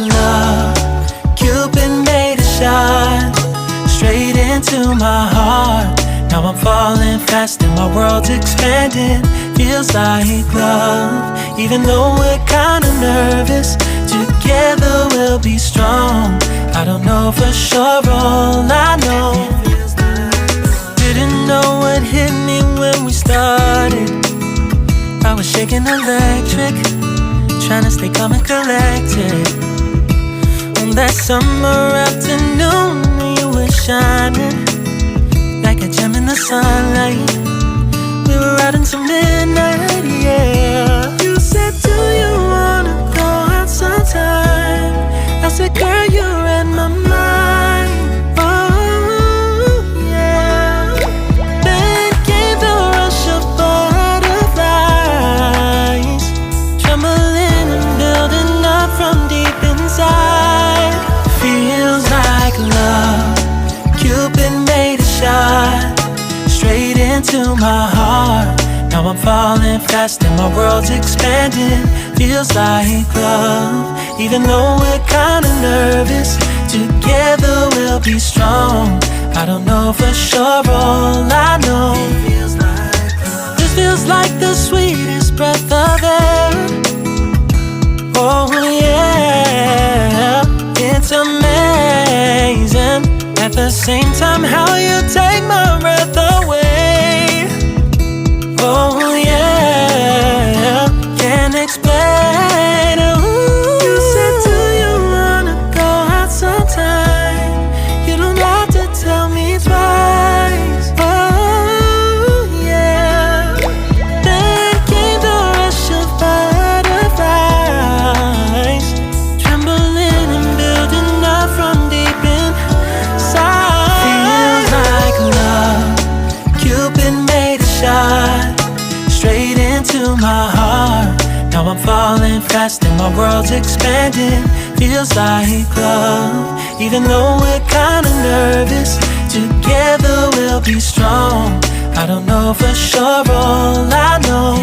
love. Cupid made a shot straight into my heart. Now I'm falling fast and my world's expanding. Feels like love. Even though we're kinda nervous, together we'll be strong. I don't know for sure, all I know. Didn't know what hit me when we started. I was shaking electric, trying to stay calm and collected. On that summer afternoon, you were shining like a gem in the sunlight. We were out until midnight, yeah. You said, do you wanna go out sometime? I said, girl, you read my mind. Oh, yeah. Then came the rush of butterflies, trembling and building up from deep inside. Feels like love. Cupid made a shot straight into my heart. Now I'm falling fast and my world's expanding. Feels like love. Even though we're kinda nervous, together we'll be strong. I don't know for sure, all I know. This feels like the sweetest breath of air. Oh yeah, it's amazing. At the same time, how you take my breath away. Oh yeah, can't explain. Ooh. You said, do you wanna go out sometime? You don't have to tell me twice. Oh yeah. Then came the rush of butterflies, trembling and building up from deep inside. Feels like love. Cupid made a shot straight into my heart. Now I'm falling fast and my world's expanding. Feels like love. Even though we're kinda nervous, together we'll be strong. I don't know for sure, all I know.